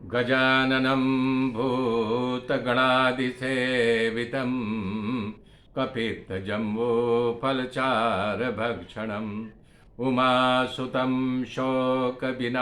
गजाननं भूतगणादिसेवितं कपित्थजम्बूफलचारभक्षणम् उमासुतं शोकविनाशकारकं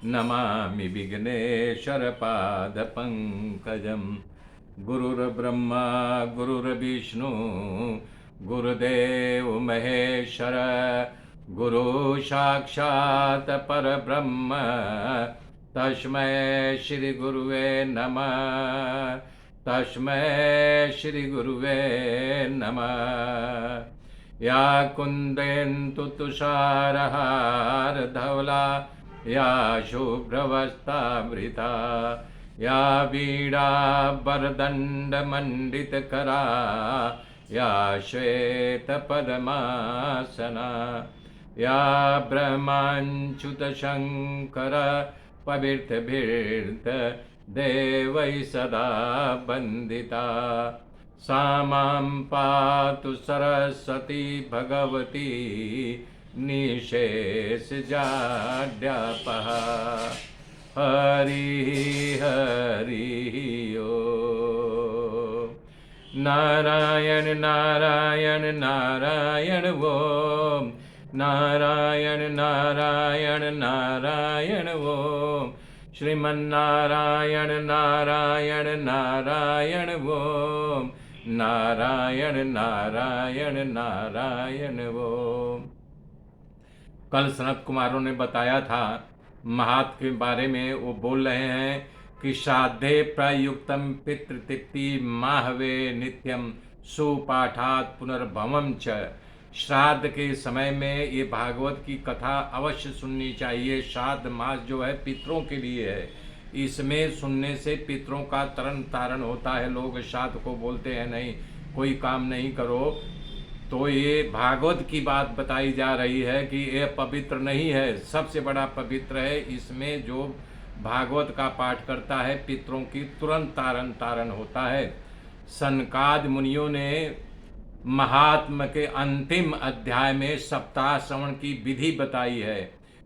नमामि विघ्नेश्वरपादपङ्कजं। गुरुर्ब्रह्मा गुरुर्विष्णु गुरुदेव महेश्वर गुरु साक्षात् परब्रह्म तस्मै श्री गुरुवे नमः। तस्मै श्री गुरुवे नमः। या कुन्देन्दु तुषारहार धवला या शुभ्रवस्त्रावृता या वीणावरदण्डमण्डितकरा या श्वेतपद्मासना या ब्रह्माच्युतशङ्कर पवित्रभिर्त देवै सदा वन्दिता। सा मां पातु सरस्वती भगवती निःशेषजाड्यापः। हरिः हरिः ओम्। नारायण नारायण नारायण ओम्। नारायण नारायण नारायण ओम्। श्रीमन्नारायण नारायण नारायण ओम्। नारायण नारायण नारायण ओम्। कल सनत कुमारों ने बताया था महात्म के बारे में। वो बोल रहे हैं कि श्राद्धे प्रयुक्तम पितृतिथि माहवे नित्यम सुपाठात पुनर्भवम च। श्राद्ध के समय में ये भागवत की कथा अवश्य सुननी चाहिए। श्राद्ध मास जो है पितरों के लिए है। इसमें सुनने से पितरों का तरण तारण होता है। लोग श्राद्ध को बोलते हैं नहीं कोई काम नहीं करो, तो ये भागवत की बात बताई जा रही है कि ये पवित्र नहीं है, सबसे बड़ा पवित्र है। इसमें जो भागवत का पाठ करता है पितरों की तुरंत तारण होता है। सनकादि मुनियों ने महात्म के अंतिम अध्याय में सप्ताह श्रवण की विधि बताई है।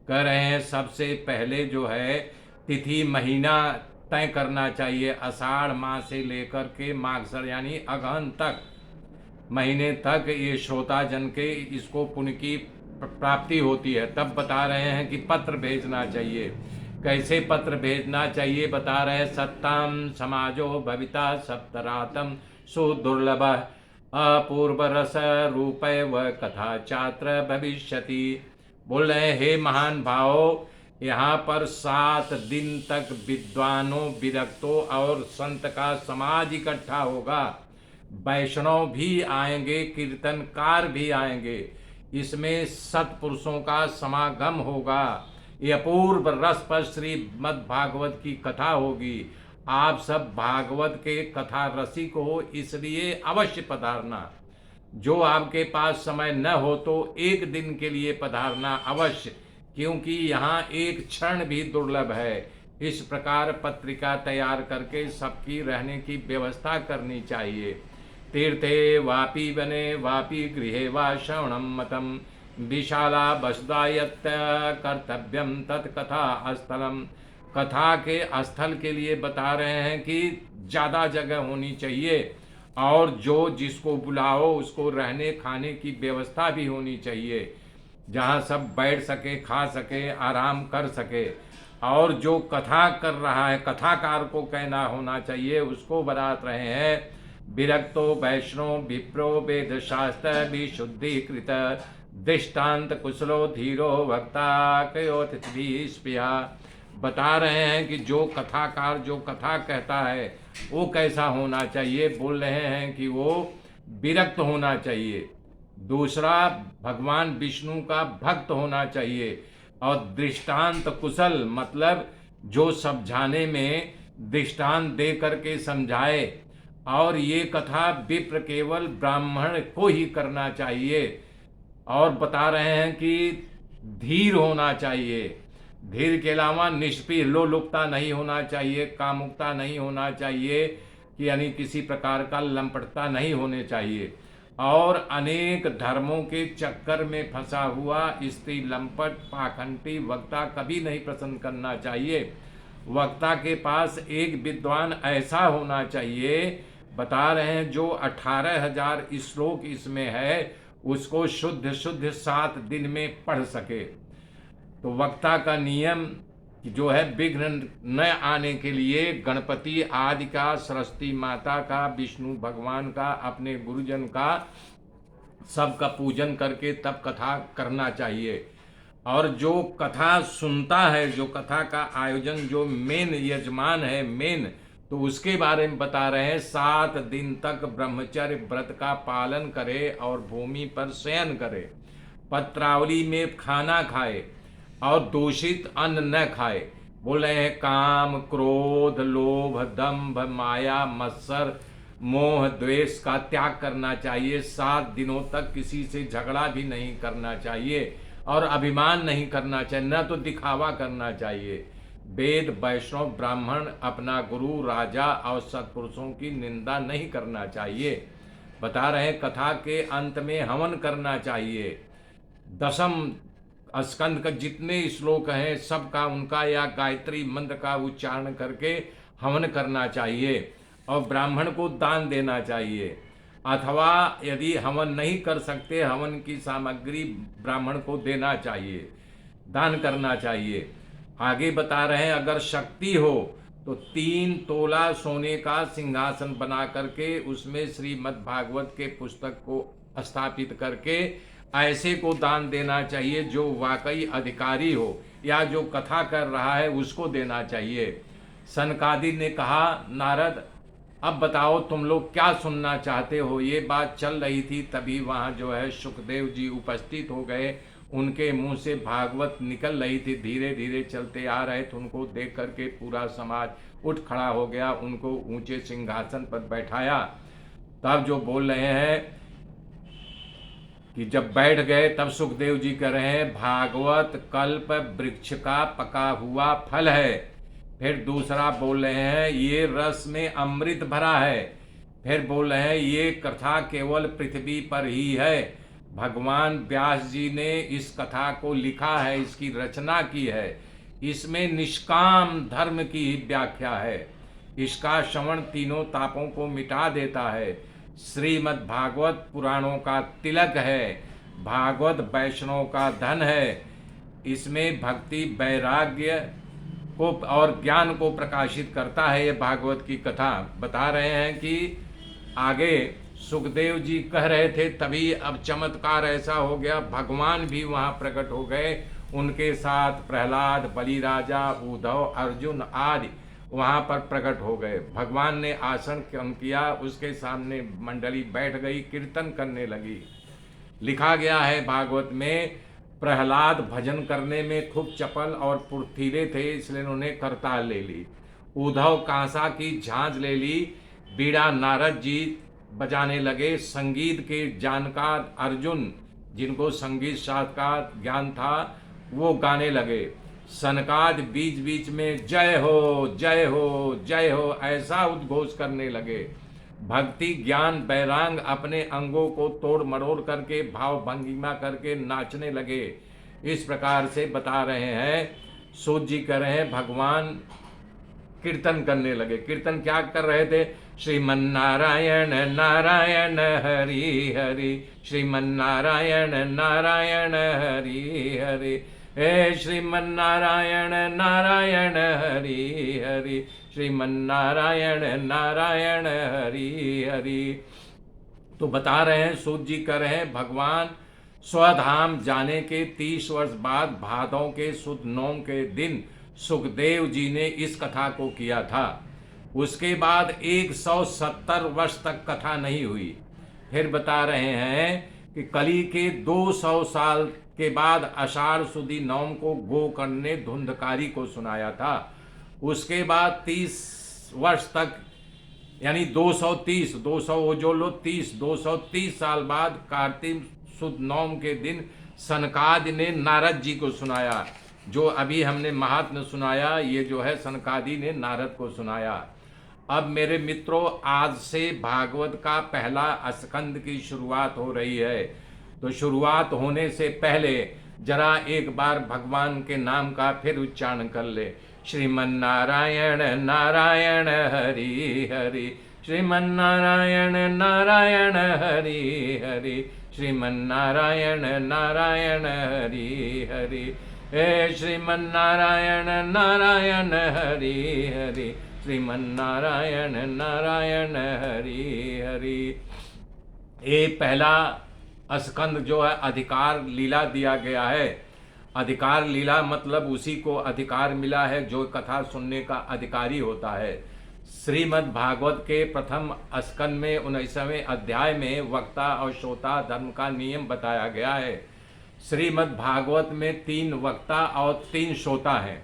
कह रहे हैं सबसे पहले जो है तिथि महीना तय करना चाहिए। आषाढ़ माह से लेकर के माघसर यानी अगहन तक महीने तक ये श्रोता जन के इसको पुण्य की प्राप्ति होती है। तब बता रहे हैं कि पत्र भेजना चाहिए। कैसे पत्र भेजना चाहिए बता रहे हैं। सत्ताम समाजो भविता सप्तरातम सुदुर्लभ अपूर्व रस रूपय व कथा छात्र भविष्यति। बोल रहे हे महान भाव, यहाँ पर 7 दिन तक विद्वानों विरक्तों और संत का समाज इकट्ठा होगा। वैष्णव भी आएंगे, कीर्तनकार भी आएंगे। इसमें सत्पुरुषों का समागम होगा। ये अपूर्व रस पर श्रीमद् भागवत की कथा होगी। आप सब भागवत के कथा रसिक हो, इसलिए अवश्य पधारना। जो आपके पास समय न हो तो एक दिन के लिए पधारना अवश्य, क्योंकि यहाँ एक क्षण भी दुर्लभ है। इस प्रकार पत्रिका तैयार करके सबकी रहने की व्यवस्था करनी चाहिए। तीर्थे वापी वने वापी गृहे वा श्रवणम मतम विशाला वसुदायत्त कर्तव्यम तत्कथा स्थलम। कथा के स्थल के लिए बता रहे हैं कि ज़्यादा जगह होनी चाहिए और जो जिसको बुलाओ उसको रहने खाने की व्यवस्था भी होनी चाहिए, जहाँ सब बैठ सके, खा सके, आराम कर सके। और जो कथा कर रहा है कथाकार को कहना होना चाहिए। उसको बता रहे हैं विरक्तो वैष्णव विप्रो वेद शास्त्र विशुद्धीकृत दृष्टांत कुशलो धीरो भक्ता कयोतिथि स्पृहा। बता रहे हैं कि जो कथाकार जो कथा कहता है वो कैसा होना चाहिए। बोल रहे हैं कि वो विरक्त होना चाहिए। दूसरा भगवान विष्णु का भक्त होना चाहिए। और दृष्टांत कुशल मतलब जो समझाने में दृष्टांत दे करके समझाए। और ये कथा विप्र केवल ब्राह्मण को ही करना चाहिए। और बता रहे हैं कि धीर होना चाहिए। धीर के अलावा निष्पीह लोलुपता नहीं होना चाहिए, कामुकता नहीं होना चाहिए, कि यानी किसी प्रकार का लंपटता नहीं होने चाहिए। और अनेक धर्मों के चक्कर में फंसा हुआ स्त्री लंपट पाखंडी वक्ता कभी नहीं पसंद करना चाहिए। वक्ता के पास एक विद्वान ऐसा होना चाहिए, बता रहे हैं, जो 18,000 श्लोक इसमें है उसको शुद्ध शुद्ध 7 दिन में पढ़ सके। तो वक्ता का नियम जो है, विघ्न न आने के लिए गणपति आदि का, सरस्वती माता का, विष्णु भगवान का, अपने गुरुजन का, सबका पूजन करके तब कथा करना चाहिए। और जो कथा सुनता है, जो कथा का आयोजन, जो मेन यजमान है, मेन, तो उसके बारे में बता रहे हैं, 7 दिन तक ब्रह्मचर्य व्रत का पालन करे और भूमि पर शयन करे, पत्रावली में खाना खाए और दूषित अन्न न खाए। बोल रहे हैं काम, क्रोध, लोभ, दंभ, माया, मत्सर, मोह, द्वेष का त्याग करना चाहिए। 7 दिनों तक किसी से झगड़ा भी नहीं करना चाहिए और अभिमान नहीं करना चाहिए, न तो दिखावा करना चाहिए। वेद, वैष्णव, ब्राह्मण, अपना गुरु, राजा और सत्पुरुषों की निंदा नहीं करना चाहिए। बता रहे हैं कथा के अंत में हवन करना चाहिए। दशम स्कंद का जितने श्लोक हैं सबका, उनका या गायत्री मंत्र का उच्चारण करके हवन करना चाहिए और ब्राह्मण को दान देना चाहिए। अथवा यदि हवन नहीं कर सकते, हवन की सामग्री ब्राह्मण को देना चाहिए, दान करना चाहिए। आगे बता रहे हैं अगर शक्ति हो तो 3 तोला सोने का सिंहासन बना करके उसमें श्रीमद् भागवत के पुस्तक को स्थापित करके ऐसे को दान देना चाहिए जो वाकई अधिकारी हो, या जो कथा कर रहा है उसको देना चाहिए। सनकादि ने कहा, नारद अब बताओ तुम लोग क्या सुनना चाहते हो। ये बात चल रही थी, तभी वहाँ जो है सुखदेव जी उपस्थित हो गए। उनके मुंह से भागवत निकल रही थी, धीरे धीरे चलते आ रहे थे। उनको देख करके पूरा समाज उठ खड़ा हो गया, उनको ऊंचे सिंहासन पर बैठाया। तब जो बोल रहे हैं कि जब बैठ गए तब सुखदेव जी कह रहे हैं, भागवत कल्प वृक्ष का पका हुआ फल है। फिर दूसरा बोल रहे हैं, ये रस में अमृत भरा है। फिर बोल रहे हैं, ये कथा केवल पृथ्वी पर ही है। भगवान व्यास जी ने इस कथा को लिखा है, इसकी रचना की है। इसमें निष्काम धर्म की ही व्याख्या है। इसका श्रवण तीनों तापों को मिटा देता है। श्रीमद् भागवत पुराणों का तिलक है। भागवत वैष्णव का धन है। इसमें भक्ति, वैराग्य को और ज्ञान को प्रकाशित करता है। ये भागवत की कथा बता रहे हैं कि आगे सुखदेव जी कह रहे थे, तभी अब चमत्कार ऐसा हो गया, भगवान भी वहाँ प्रकट हो गए। उनके साथ प्रहलाद, बलिराजा, उद्धव, अर्जुन आदि वहाँ पर प्रकट हो गए। भगवान ने आसन किया, उसके सामने मंडली बैठ गई, कीर्तन करने लगी। लिखा गया है भागवत में, प्रहलाद भजन करने में खूब चपल और फुर्तीले थे, इसलिए उन्होंने करताल ले ली। उद्धव कांसा की झांझ ले ली। बीड़ा नारद जी बजाने लगे। संगीत के जानकार अर्जुन, जिनको संगीत शास्त्र का ज्ञान था, वो गाने लगे। सनकाद बीच बीच में जय हो जय हो जय हो ऐसा उद्घोष करने लगे। भक्ति, ज्ञान, वैरांग अपने अंगों को तोड़ मरोड़ करके, भाव भंगिमा करके नाचने लगे। इस प्रकार से बता रहे हैं, सूत जी कह रहे हैं, भगवान कीर्तन करने लगे। कीर्तन क्या कर रहे थे? श्रीमन्नारायण नारायण हरि हरि, श्रीमन्नारायण नारायण हरि हरि, हे श्रीमन्नारायण नारायण हरि हरि, श्रीमन्नारायण नारायण हरि हरि। तो बता रहे हैं, सूत जी कह रहे हैं, भगवान स्वधाम जाने के 30 वर्ष बाद भादों के शुद्ध नौम के दिन सुखदेव जी ने इस कथा को किया था। उसके बाद 170 वर्ष तक कथा नहीं हुई। फिर बता रहे हैं कि कली के 200 साल के बाद आषाढ़ सुदी नौम को गोकर्ण ने धुंधकारी को सुनाया था। उसके बाद 30 वर्ष तक, यानी 230 वो जो लो 230 साल बाद कार्तिक शुद्ध नौम के दिन सनकादि ने नारद जी को सुनाया। जो अभी हमने महात्म्य सुनाया, ये जो है सनकादि ने नारद को सुनाया। अब मेरे मित्रों, आज से भागवत का पहला स्कंद की शुरुआत हो रही है। तो शुरुआत होने से पहले जरा एक बार भगवान के नाम का फिर उच्चारण कर ले। श्रीमन नारायण नारायण हरि हरि, श्रीमन नारायण नारायण हरि हरि, श्रीमन नारायण नारायण हरि हरि, हे श्रीमन नारायण नारायण हरि हरि, श्रीमन नारायण नारायण हरि हरि। ये पहला स्कंद जो है अधिकार लीला दिया गया है। अधिकार लीला मतलब उसी को अधिकार मिला है जो कथा सुनने का अधिकारी होता है। श्रीमद् भागवत के प्रथम स्कंद में 19वें अध्याय में वक्ता और श्रोता धर्म का नियम बताया गया है। श्रीमद् भागवत में 3 वक्ता और 3 श्रोता हैं,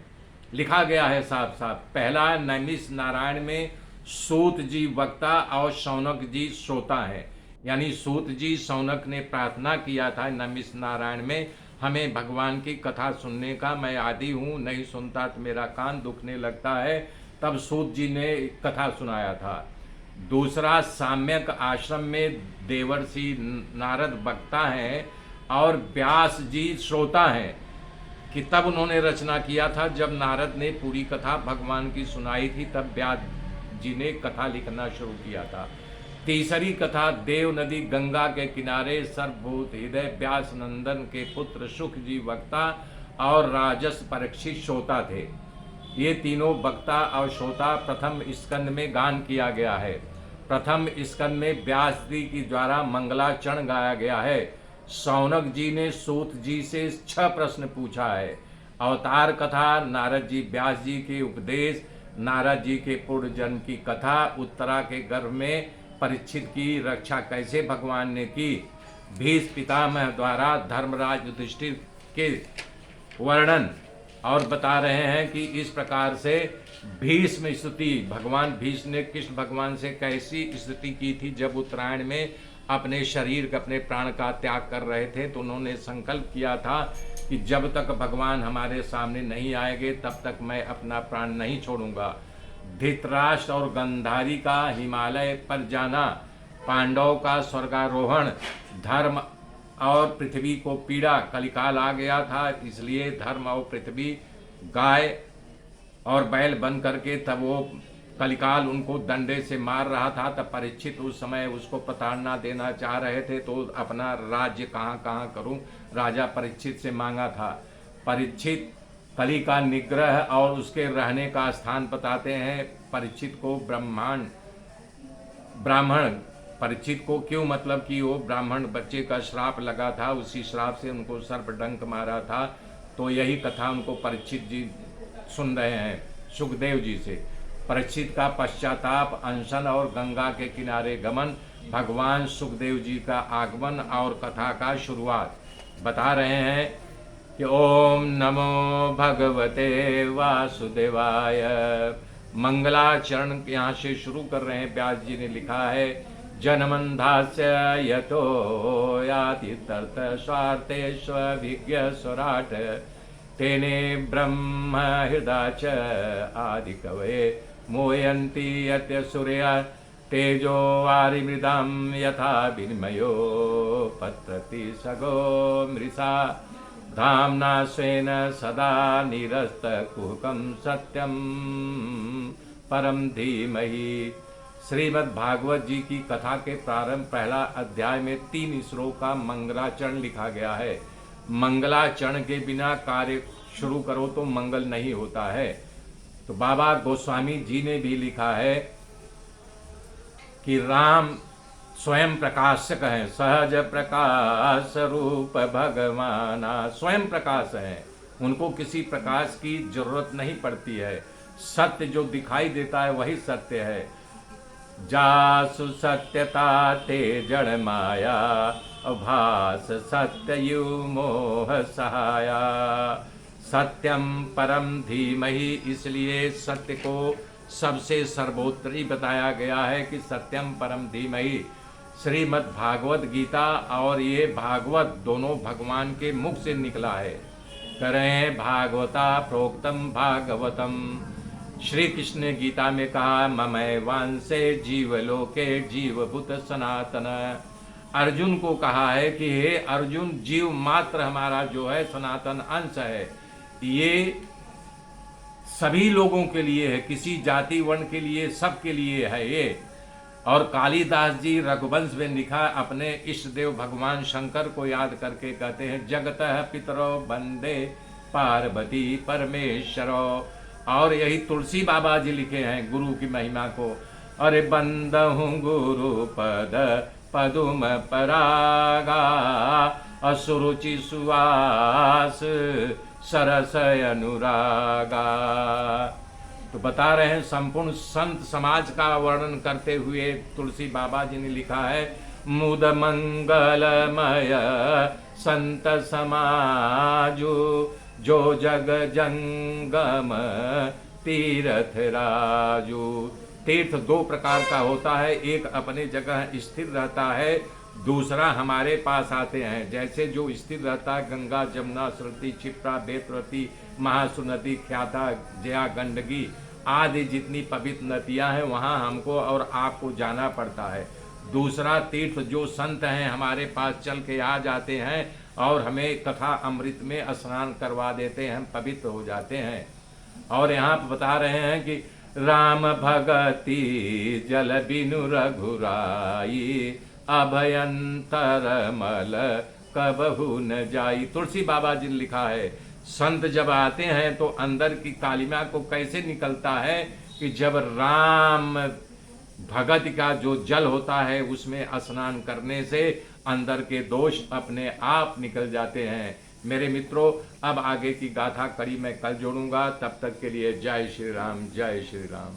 लिखा गया है साफ साफ। पहला नैमिष नारायण में सूत जी वक्ता और शौनक जी श्रोता हैं। यानी सूत जी शौनक ने प्रार्थना किया था नैमिष नारायण में, हमें भगवान की कथा सुनने का, मैं आदी हूँ, नहीं सुनता तो मेरा कान दुखने लगता है। तब सूत जी ने कथा सुनाया था। दूसरा साम्यक आश्रम में देवर्षि नारद वक्ता हैं और व्यास जी श्रोता हैं कि तब उन्होंने रचना किया था। जब नारद ने पूरी कथा भगवान की सुनाई थी तब व्यास जी ने कथा लिखना शुरू किया था। तीसरी कथा देव नदी गंगा के किनारे सर्वभूत हृदय व्यास नंदन के पुत्र सुख जी वक्ता और राजस परीक्षित श्रोता थे। ये तीनों वक्ता और श्रोता प्रथम स्कंद में गान किया गया है। प्रथम स्कंद में व्यास जी के द्वारा मंगलाचरण गाया गया है। शौनक जी ने सूत जी से 6 प्रश्न पूछा है। अवतार कथा, नारद जी व्यास जी के उपदेश, नारद जी के पूर्व जन्म की कथा, उत्तरा के गर्भ में परीक्षित की रक्षा कैसे भगवान ने की, भीष्म पितामह द्वारा धर्मराज युधिष्ठिर के वर्णन, और बता रहे हैं कि इस प्रकार से भीष्म स्तुति, भगवान भीष्म ने कृष्ण भगवान से कैसी स्तुति की थी जब उत्तरायण में अपने शरीर का, अपने प्राण का त्याग कर रहे थे। तो उन्होंने संकल्प किया था कि जब तक भगवान हमारे सामने नहीं आएंगे तब तक मैं अपना प्राण नहीं छोड़ूंगा। धृतराष्ट्र और गंधारी का हिमालय पर जाना, पांडवों का स्वर्गारोहण, धर्म और पृथ्वी को पीड़ा, कलिकाल आ गया था इसलिए धर्म और पृथ्वी गाय और बैल बन करके तब वो कलिकाल उनको डंडे से मार रहा था। तब परीक्षित उस समय उसको प्रताड़ना देना चाह रहे थे। तो अपना राज्य कहाँ कहाँ करूं, राजा परीक्षित से मांगा था। परीक्षित कली का निग्रह और उसके रहने का स्थान बताते हैं। परीक्षित को ब्राह्मण परीक्षित को क्यों, मतलब कि वो ब्राह्मण बच्चे का श्राप लगा था, उसी श्राप से उनको सर्पडंक मारा था। तो यही कथा उनको परीक्षित जी सुन रहे हैं सुखदेव जी से। परीक्षित का पश्चाताप, अनशन और गंगा के किनारे गमन, भगवान सुखदेव जी का आगमन और कथा का शुरुआत बता रहे हैं कि ओम नमो भगवते वासुदेवाय। मंगलाचरण यहाँ से शुरू कर रहे हैं। व्यास जी ने लिखा है जनमंधास्य यतो याति तर्त स्वार्थेष्विज्ञ स्वराट, तेने ब्रह्म हृदा च आदि कवये मोयन्ति यत्य सूर्य तेजो वारिमृदां यथा विनिमयो पतति सगो मृषा, धाम्ना स्वेन सदा निरस्तकुहकं सत्यं परम धीमहि। श्रीमद् भागवत जी की कथा के प्रारंभ पहला अध्याय में 3 श्लोक का मंगलाचरण लिखा गया है। मंगलाचरण के बिना कार्य शुरू करो तो मंगल नहीं होता है। तो बाबा गोस्वामी जी ने भी लिखा है कि राम स्वयं प्रकाशक हैं, सहज प्रकाश रूप भगवाना, स्वयं प्रकाश हैं, उनको किसी प्रकाश की जरूरत नहीं पड़ती है। सत्य जो दिखाई देता है वही सत्य है। जासु सत्यता ते जड़ माया, भास सत्ययु मोह सहाया, सत्यम परम धीमहि। इसलिए सत्य को सबसे सर्वोत्तरी बताया गया है कि सत्यम परम धीमहि। श्रीमद् भागवत गीता और ये भागवत दोनों भगवान के मुख से निकला है। करें भागवता प्रोक्तम भागवतम श्री कृष्ण ने गीता में कहा ममय वांसे जीवलोके जीवभूत सनातन। अर्जुन को कहा है कि हे अर्जुन, जीव मात्र हमारा जो है सनातन अंश है, ये सभी लोगों के लिए है, किसी जाति वर्ण के लिए, सबके लिए है ये। और कालिदास जी रघुवंश में लिखा, अपने इष्ट देव भगवान शंकर को याद करके कहते हैं जगतः पितरो वंदे पार्वती परमेश्वरो। और यही तुलसी बाबा जी लिखे हैं गुरु की महिमा को, अरे बंदहु गुरु पद पदुम परागा असुरुचि सुवास सरस अनुरागा। तो बता रहे हैं संपूर्ण संत समाज का वर्णन करते हुए तुलसी बाबा जी ने लिखा है मुद मंगलमय संत समाजो जो जग जंगम तीर्थ राजू। तीर्थ दो प्रकार का होता है, एक अपने जगह स्थिर रहता है, दूसरा हमारे पास आते हैं। जैसे जो स्थिर रहता है गंगा जमुना सरस्वती क्षिप्रा बेतवती महासु नदी ख्याता जया गंडकी आदि जितनी पवित्र नदियां हैं वहाँ हमको और आपको जाना पड़ता है। दूसरा तीर्थ जो संत हैं हमारे पास चल के आ जाते हैं और हमें कथा अमृत में स्नान करवा देते हैं, हम पवित्र हो जाते हैं। और यहाँ पर बता रहे हैं कि राम भगति जल बिनु रघुराई अभयंतर मल कबहु न जाई। तुलसी बाबा जी ने लिखा है संत जब आते हैं तो अंदर की कालिमा को कैसे निकलता है कि जब राम भगत का जो जल होता है उसमें स्नान करने से अंदर के दोष अपने आप निकल जाते हैं। मेरे मित्रों, अब आगे की गाथा कड़ी मैं कल जोड़ूंगा, तब तक के लिए जय श्री राम, जय श्री राम।